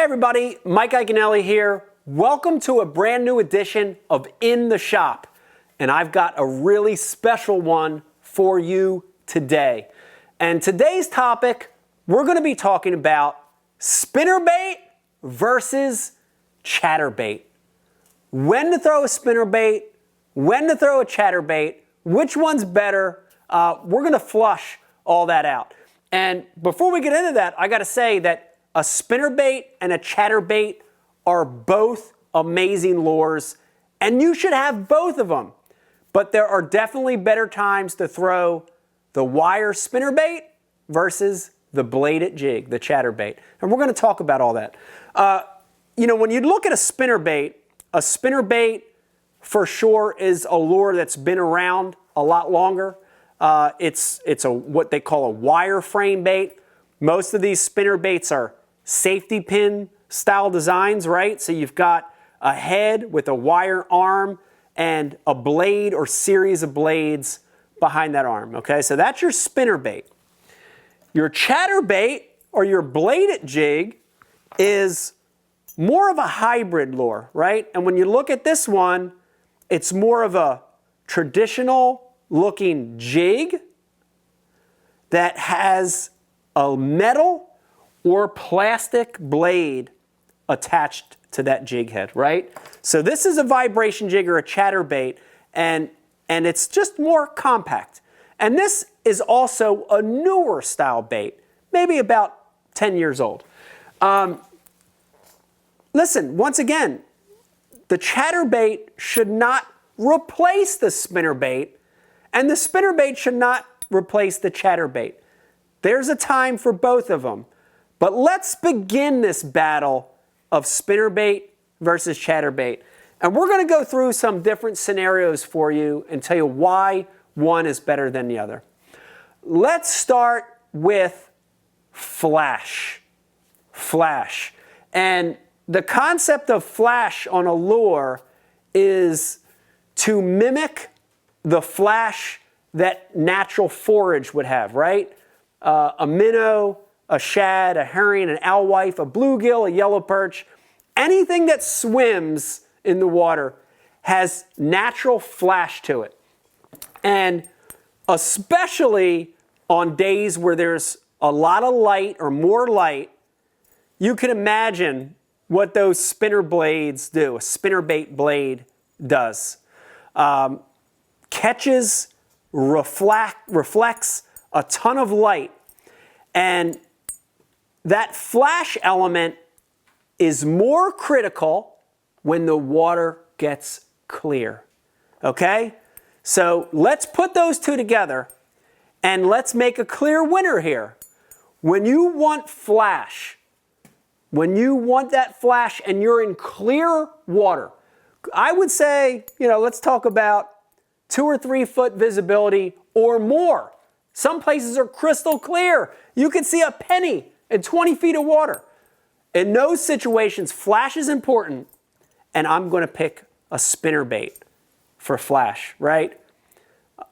everybody, Mike Iaconelli here. Welcome to a brand new edition of In the Shop. And I've got a really special one for you today. And today's topic, we're going to be talking about spinnerbait versus chatterbait. When to throw a spinnerbait, when to throw a chatterbait, which one's better. We're going to flush all that out. And before we get into that, I got to say that a spinnerbait and a chatterbait are both amazing lures, and you should have both of them. But there are definitely better times to throw the wire spinnerbait versus the bladed jig, the chatterbait. And we're going to talk about all that. When you look at a spinnerbait for sure is a lure that's been around a lot longer. It's what they call a wire frame bait. Most of these spinnerbaits are safety pin style designs, right? So you've got a head with a wire arm and a blade or series of blades behind that arm, okay? So that's your spinnerbait. Your chatterbait or your bladed jig is more of a hybrid lure, right? And when you look at this one, it's more of a traditional looking jig that has a metal or plastic blade attached to that jig head, right? So this is a vibration jig or a chatterbait, and it's just more compact. And this is also a newer style bait, maybe about 10 years old. Listen, once again, the chatterbait should not replace the spinnerbait, and the spinnerbait should not replace the chatterbait. There's a time for both of them. But let's begin this battle of spinnerbait versus chatterbait. And we're going to go through some different scenarios for you and tell you why one is better than the other. Let's start with flash. Flash. And the concept of flash on a lure is to mimic the flash that natural forage would have, right? A minnow, a shad, a herring, an alewife, a bluegill, a yellow perch, anything that swims in the water has natural flash to it. And especially on days where there's a lot of light or more light, you can imagine what those spinner blades do, a spinnerbait blade does. Catches, reflects a ton of light, and that flash element is more critical when the water gets clear, okay? So let's put those two together and let's make a clear winner here. When you want flash, when you want that flash and you're in clear water, I would say, let's talk about 2 or 3 foot visibility or more. Some places are crystal clear. You can see a penny in 20 feet of water. In those situations, flash is important, and I'm going to pick a spinnerbait for flash, right?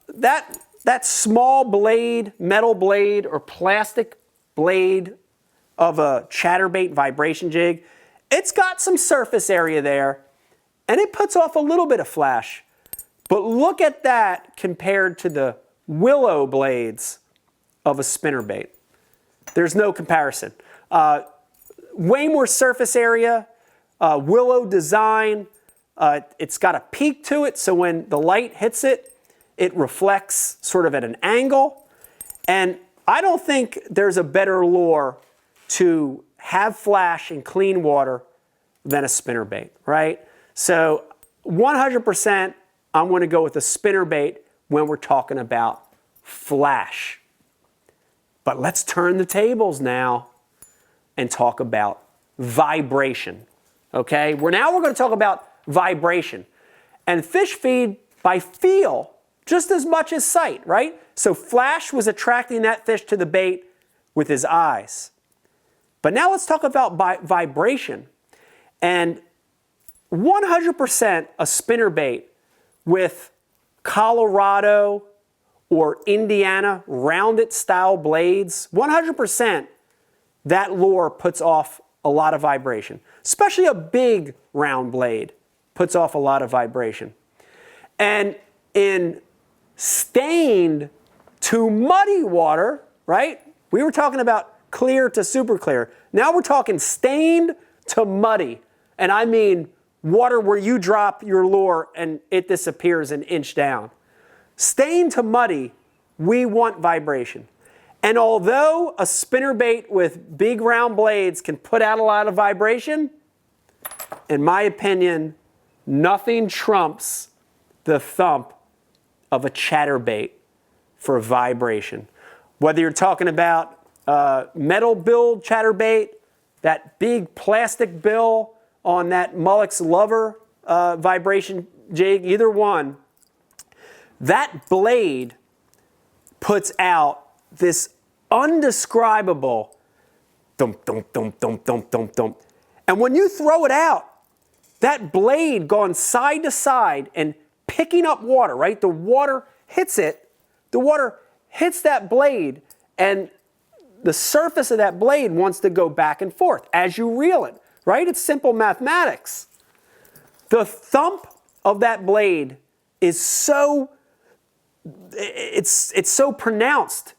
That small blade, metal blade, or plastic blade of a chatterbait vibration jig, it's got some surface area there, and it puts off a little bit of flash. But look at that compared to the willow blades of a spinnerbait. There's no comparison. Way more surface area, willow design. It's got a peak to it, so when the light hits it, it reflects sort of at an angle. And I don't think there's a better lure to have flash in clean water than a spinnerbait, right? So 100%, I'm going to go with a spinnerbait when we're talking about flash. But let's turn the tables now and talk about vibration, okay? Now we're going to talk about vibration. And fish feed by feel just as much as sight, right? So flash was attracting that fish to the bait with his eyes. But now let's talk about vibration. And 100% a spinnerbait with Colorado or Indiana rounded style blades, 100% that lure puts off a lot of vibration, especially a big round blade puts off a lot of vibration. And in stained to muddy water, right? We were talking about clear to super clear. Now we're talking stained to muddy. And I mean water where you drop your lure and it disappears an inch down. Stained to muddy, we want vibration. And although a spinnerbait with big round blades can put out a lot of vibration, in my opinion, nothing trumps the thump of a chatterbait for vibration. Whether you're talking about metal billed chatterbait, that big plastic bill on that Mullock's Lover vibration jig, either one, that blade puts out this undescribable thump, thump, thump, thump, thump, thump, thump. And when you throw it out, that blade going side to side and picking up water, right? The water hits it, the water hits that blade, and the surface of that blade wants to go back and forth as you reel it, right? It's simple mathematics. The thump of that blade is so, it's so pronounced,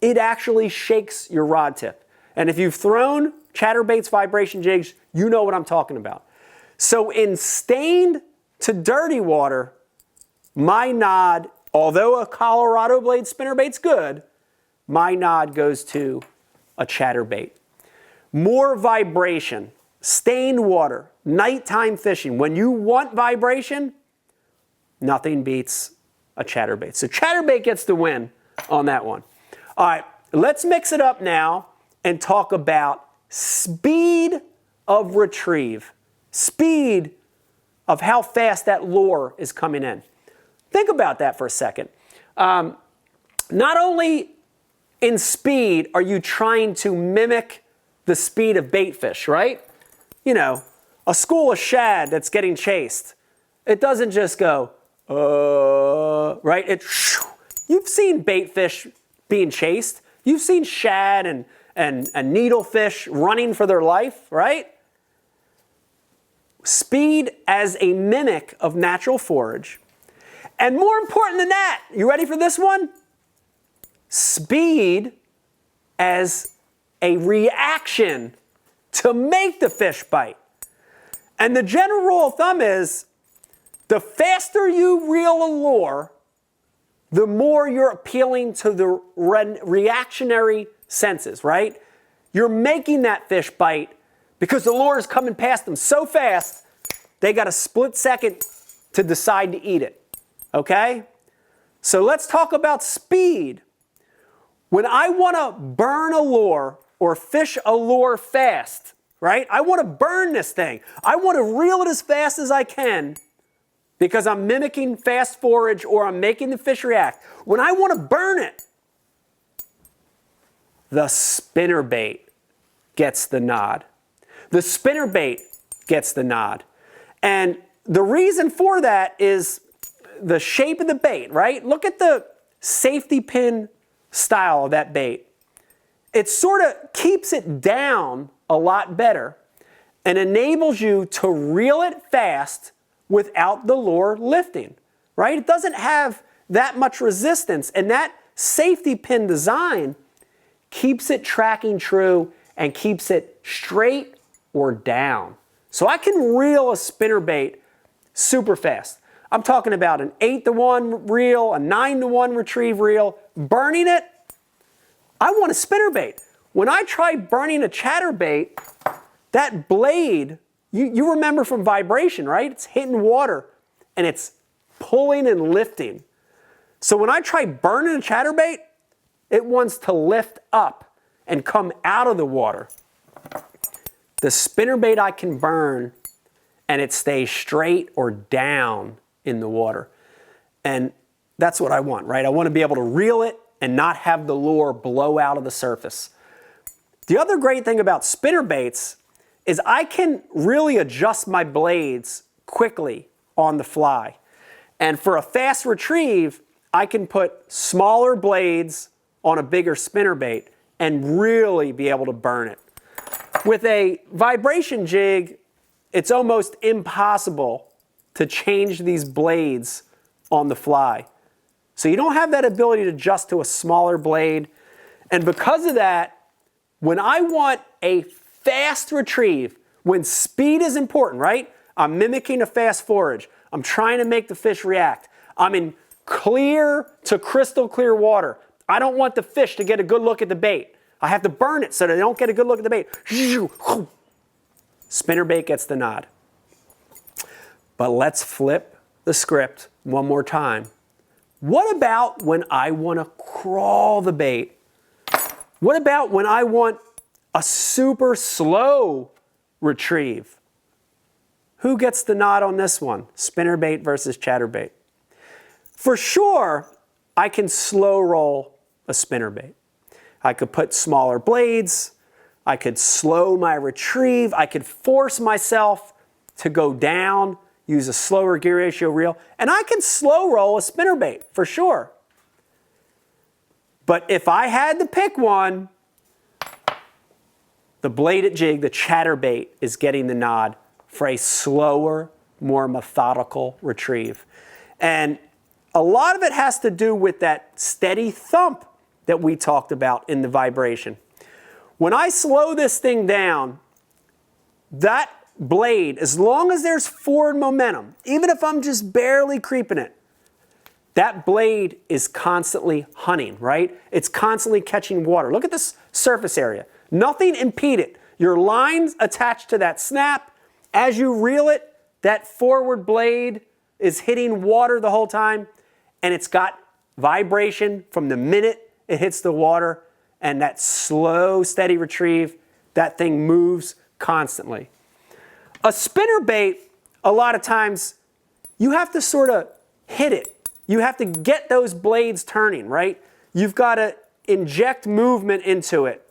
it actually shakes your rod tip. And if you've thrown chatterbaits vibration jigs, you know what I'm talking about. So in stained to dirty water, my nod, although a Colorado blade spinnerbait's good, my nod goes to a chatterbait. More vibration, stained water, nighttime fishing. When you want vibration, nothing beats a chatterbait. So chatterbait gets the win on that one. All right, let's mix it up now and talk about speed of retrieve. Speed of how fast that lure is coming in. Think about that for a second. Not only in speed are you trying to mimic the speed of bait fish, right? You know, a school of shad that's getting chased. It doesn't just go, right? You've seen bait fish being chased. You've seen shad and needlefish running for their life, right? Speed as a mimic of natural forage. And more important than that, you ready for this one? Speed as a reaction to make the fish bite. And the general rule of thumb is, the faster you reel a lure, the more you're appealing to the reactionary senses, right? You're making that fish bite because the lure is coming past them so fast, they got a split second to decide to eat it, okay? So let's talk about speed. When I want to burn a lure or fish a lure fast, right? I want to burn this thing. I want to reel it as fast as I can because I'm mimicking fast forage or I'm making the fish react. When I want to burn it, the spinnerbait gets the nod. The spinnerbait gets the nod. And the reason for that is the shape of the bait, right? Look at the safety pin style of that bait. It sort of keeps it down a lot better and enables you to reel it fast without the lure lifting, right? It doesn't have that much resistance, and that safety pin design keeps it tracking true and keeps it straight or down. So I can reel a spinnerbait super fast. I'm talking about an 8-to-1 reel, a 9-to-1 retrieve reel. Burning it, I want a spinnerbait. When I try burning a chatterbait, that blade, you remember from vibration, right? It's hitting water and it's pulling and lifting. So when I try burning a chatterbait, it wants to lift up and come out of the water. The spinnerbait I can burn and it stays straight or down in the water. And that's what I want, right? I want to be able to reel it and not have the lure blow out of the surface. The other great thing about spinnerbaits is I can really adjust my blades quickly on the fly. And for a fast retrieve, I can put smaller blades on a bigger spinnerbait and really be able to burn it. With a vibration jig, it's almost impossible to change these blades on the fly. So you don't have that ability to adjust to a smaller blade. And because of that, when I want a fast retrieve, when speed is important, right? I'm mimicking a fast forage. I'm trying to make the fish react. I'm in clear to crystal clear water. I don't want the fish to get a good look at the bait. I have to burn it so that they don't get a good look at the bait. Spinnerbait gets the nod. But let's flip the script one more time. What about when I want to crawl the bait? What about when I want a super slow retrieve? Who gets the nod on this one? Spinnerbait versus chatterbait. For sure, I can slow roll a spinnerbait. I could put smaller blades. I could slow my retrieve. I could force myself to go down, use a slower gear ratio reel, and I can slow roll a spinnerbait for sure. But if I had to pick one, the bladed jig, the chatterbait, is getting the nod for a slower, more methodical retrieve. And a lot of it has to do with that steady thump that we talked about in the vibration. When I slow this thing down, that blade, as long as there's forward momentum, even if I'm just barely creeping it, that blade is constantly hunting, right? It's constantly catching water. Look at this surface area. Nothing impeded. Your line's attached to that snap. As you reel it, that forward blade is hitting water the whole time, and it's got vibration from the minute it hits the water, and that slow, steady retrieve, that thing moves constantly. A spinnerbait, a lot of times, you have to sort of hit it. You have to get those blades turning, right? You've got to inject movement into it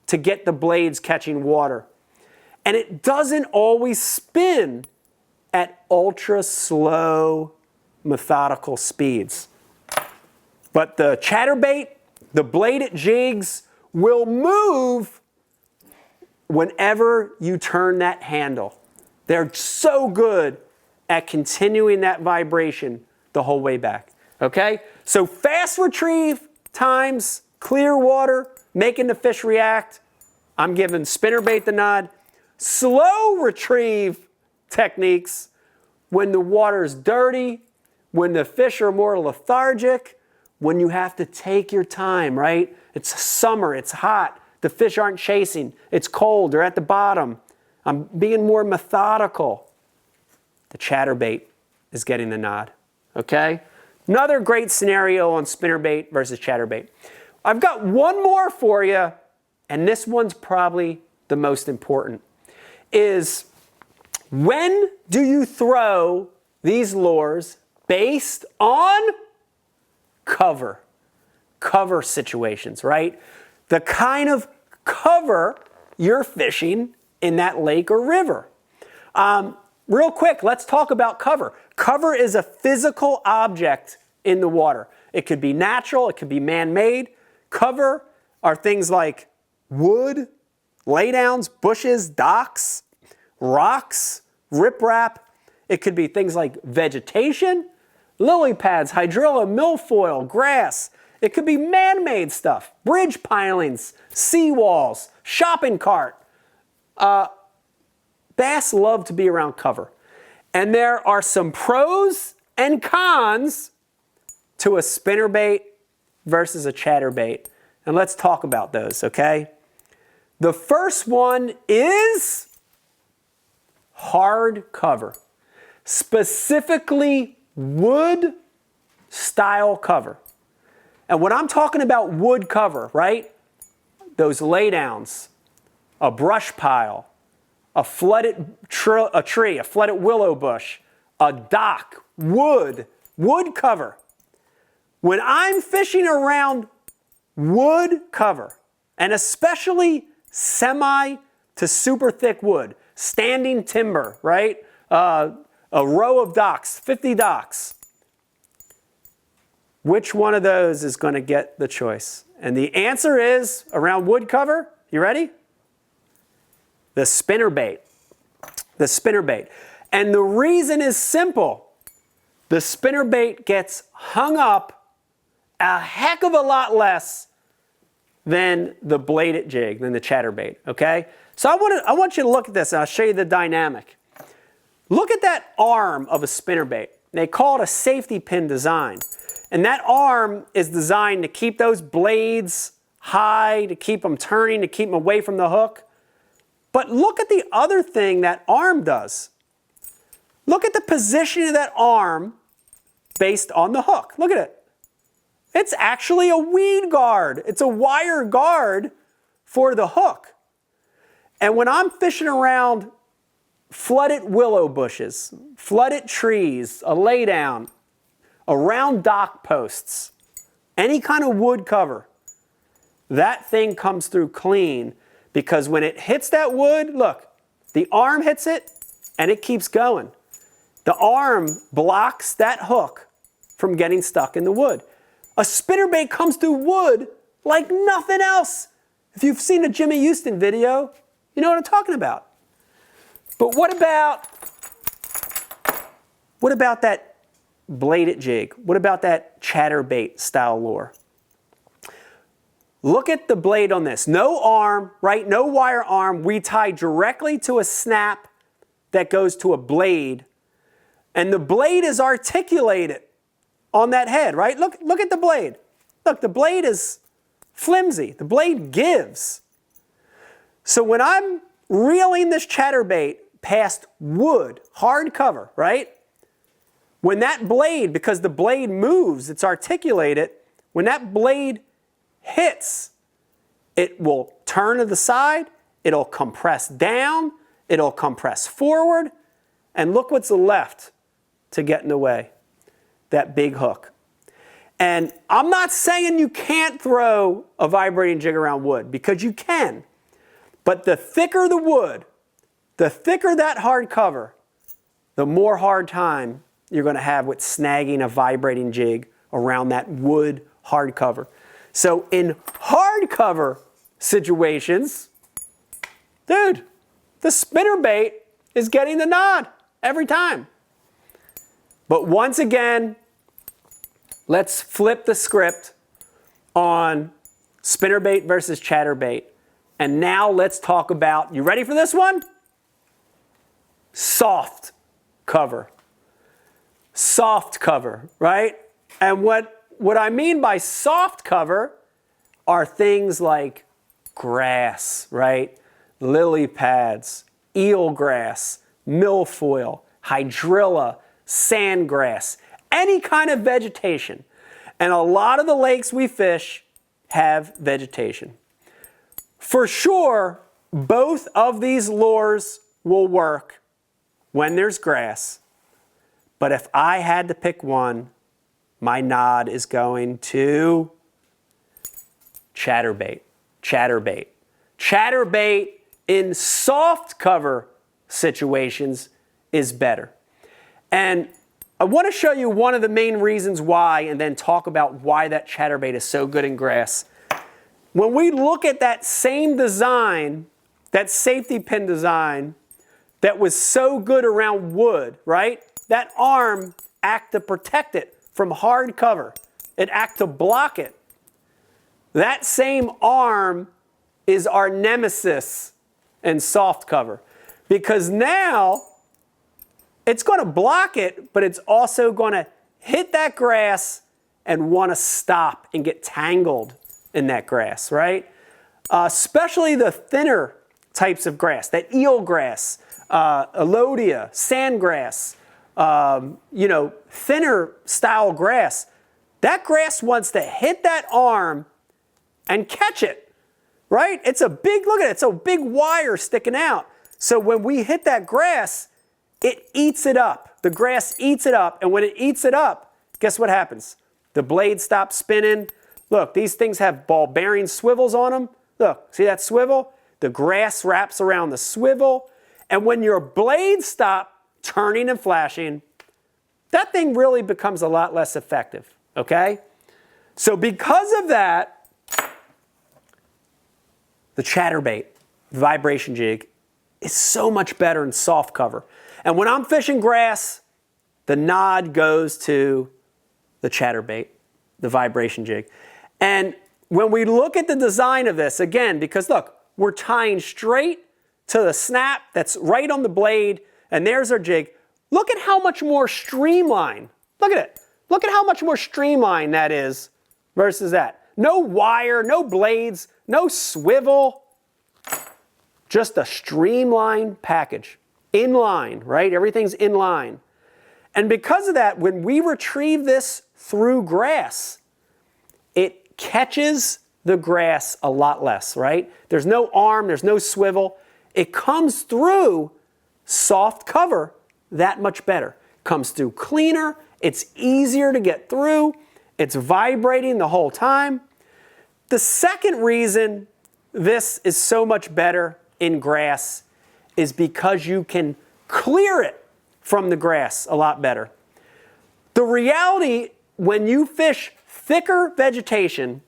to get the blades catching water. And it doesn't always spin at ultra slow, methodical speeds. But the chatterbait, the bladed jigs will move whenever you turn that handle. They're so good at continuing that vibration the whole way back. Okay? So fast retrieve times clear water, making the fish react. I'm giving spinnerbait the nod. Slow retrieve techniques when the water's dirty, when the fish are more lethargic, when you have to take your time, right? It's summer, it's hot, the fish aren't chasing, it's cold, they're at the bottom. I'm being more methodical. The chatterbait is getting the nod, okay? Another great scenario on spinnerbait versus chatterbait. I've got one more for you, and this one's probably the most important, is when do you throw these lures based on cover situations, right? The kind of cover you're fishing in that lake or river. Real quick, let's talk about cover. Cover is a physical object in the water. It could be natural, it could be man-made. Cover are things like wood, laydowns, bushes, docks, rocks, riprap. It could be things like vegetation, lily pads, hydrilla, milfoil, grass. It could be man-made stuff, bridge pilings, seawalls, shopping cart. Bass love to be around cover. And there are some pros and cons to a spinnerbait versus a chatterbait. And let's talk about those, okay? The first one is hard cover, specifically wood style cover. And when I'm talking about wood cover, right? Those laydowns, a brush pile, a flooded tree, a flooded willow bush, a dock, wood cover. When I'm fishing around wood cover, and especially semi to super thick wood, standing timber, right? A row of docks, 50 docks. Which one of those is going to get the choice? And the answer is, around wood cover, you ready? the spinnerbait. The spinnerbait. And the reason is simple. The spinnerbait gets hung up a heck of a lot less than the bladed jig, than the chatterbait, okay? So I want you to look at this, and I'll show you the dynamic. Look at that arm of a spinnerbait. They call it a safety pin design. And that arm is designed to keep those blades high, to keep them turning, to keep them away from the hook. But look at the other thing that arm does. Look at the position of that arm based on the hook. Look at it. It's actually a weed guard. It's a wire guard for the hook. And when I'm fishing around flooded willow bushes, flooded trees, a laydown, around dock posts, any kind of wood cover, that thing comes through clean, because when it hits that wood, look, the arm hits it and it keeps going. The arm blocks that hook from getting stuck in the wood. A spinnerbait comes through wood like nothing else. If you've seen a Jimmy Houston video, you know what I'm talking about. But what about that bladed jig? What about that chatterbait style lure? Look at the blade on this. No arm, right? No wire arm. We tie directly to a snap that goes to a blade. And the blade is articulated on that head, right? Look at the blade. Look, the blade is flimsy. The blade gives. So when I'm reeling this chatterbait past wood, hard cover, right? When that blade, because the blade moves, it's articulated, when that blade hits, it will turn to the side, it'll compress down, it'll compress forward, and look what's left to get in the way. That big hook. And I'm not saying you can't throw a vibrating jig around wood, because you can. But the thicker the wood, the thicker that hard cover, the more hard time you're going to have with snagging a vibrating jig around that wood hard cover. So in hard cover situations, dude, the spinnerbait is getting the nod every time. But once again, let's flip the script on spinnerbait versus chatterbait. And now let's talk about, you ready for this one? Soft cover. Soft cover, right? And what I mean by soft cover are things like grass, right? Lily pads, eelgrass, milfoil, hydrilla, sandgrass, any kind of vegetation. And a lot of the lakes we fish have vegetation. For sure, both of these lures will work when there's grass. But if I had to pick one, my nod is going to chatterbait. Chatterbait. Chatterbait in soft cover situations is better. And I want to show you one of the main reasons why, and then talk about why that chatterbait is so good in grass. When we look at that same design, that safety pin design that was so good around wood, right? That arm acts to protect it from hard cover. It acts to block it. That same arm is our nemesis in soft cover, because now it's going to block it, but it's also going to hit that grass and want to stop and get tangled in that grass, right? Especially the thinner types of grass, that eelgrass, elodia, sandgrass, thinner style grass. That grass wants to hit that arm and catch it, right? It's a big, look at it, it's a big wire sticking out. So when we hit that grass, it eats it up. The grass eats it up, and when it eats it up, guess what happens? The blade stops spinning. Look, these things have ball bearing swivels on them. Look, see that swivel? The grass wraps around the swivel, and when your blades stop turning and flashing, that thing really becomes a lot less effective, okay? So because of that, the chatterbait vibration jig is so much better in soft cover. And when I'm fishing grass, the nod goes to the chatterbait, the vibration jig. And when we look at the design of this, again, because look, we're tying straight to the snap that's right on the blade, and there's our jig. Look at how much more streamlined, look at it. Look at how much more streamlined that is versus that. No wire, no blades, no swivel, just a streamlined package. In line, right? Everything's in line. And because of that, when we retrieve this through grass, it catches the grass a lot less, right? There's no arm, there's no swivel. It comes through soft cover that much better. Comes through cleaner, it's easier to get through, it's vibrating the whole time. The second reason this is so much better in grass is because you can clear it from the grass a lot better. The reality, when you fish thicker vegetation,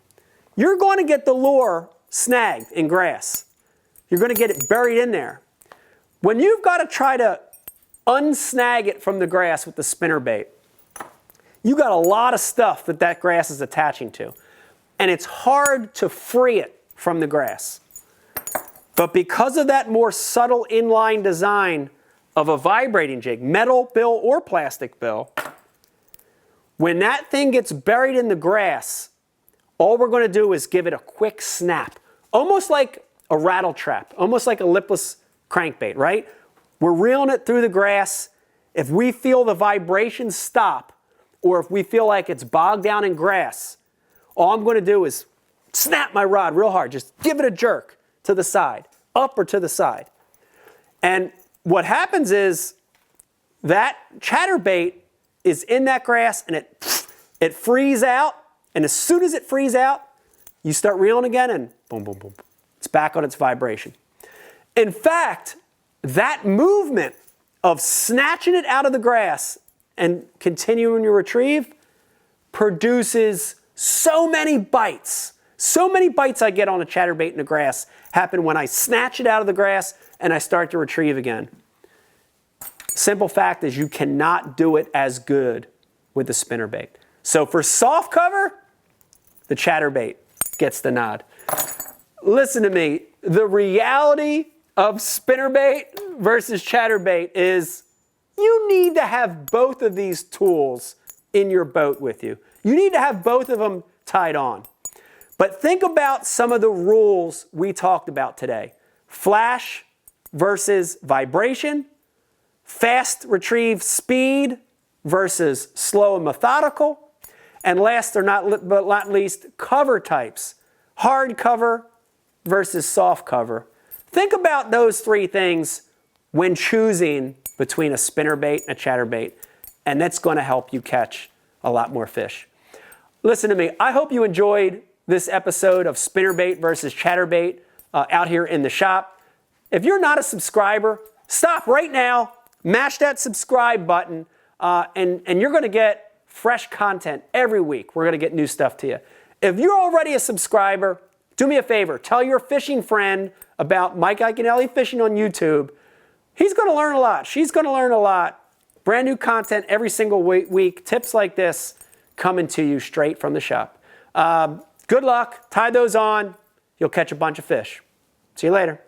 you're going to get the lure snagged in grass. You're going to get it buried in there. When you've got to try to unsnag it from the grass with the spinnerbait, you got a lot of stuff that grass is attaching to. And it's hard to free it from the grass. But because of that more subtle inline design of a vibrating jig, metal bill or plastic bill, when that thing gets buried in the grass, all we're going to do is give it a quick snap, almost like a rattle trap, almost like a lipless crankbait, right? We're reeling it through the grass. If we feel the vibrations stop, or if we feel like it's bogged down in grass, all I'm going to do is snap my rod real hard, just give it a jerk to the side, up or to the side. And what happens is that chatterbait is in that grass and it frees out. And as soon as it frees out, you start reeling again and boom, boom, boom. It's back on its vibration. In fact, that movement of snatching it out of the grass and continuing your retrieve produces so many bites. So many bites I get on a chatterbait in the grass happen when I snatch it out of the grass and I start to retrieve again. Simple fact is you cannot do it as good with the spinnerbait. So for soft cover, the chatterbait gets the nod. Listen to me, the reality of spinnerbait versus chatterbait is you need to have both of these tools in your boat with you. You need to have both of them tied on. But think about some of the rules we talked about today. Flash versus vibration, fast retrieve speed versus slow and methodical, and last but not least, cover types. Hard cover versus soft cover. Think about those three things when choosing between a spinnerbait and a chatterbait, and that's going to help you catch a lot more fish. Listen to me, I hope you enjoyed this episode of spinnerbait versus chatterbait out here in the shop. If you're not a subscriber, stop right now, mash that subscribe button, and you're going to get fresh content every week. We're going to get new stuff to you. If you're already a subscriber, do me a favor, tell your fishing friend about Mike Iaconelli Fishing on YouTube. He's going to learn a lot. She's going to learn a lot. Brand new content every single week. Tips like this coming to you straight from the shop. Good luck. Tie those on. You'll catch a bunch of fish. See you later.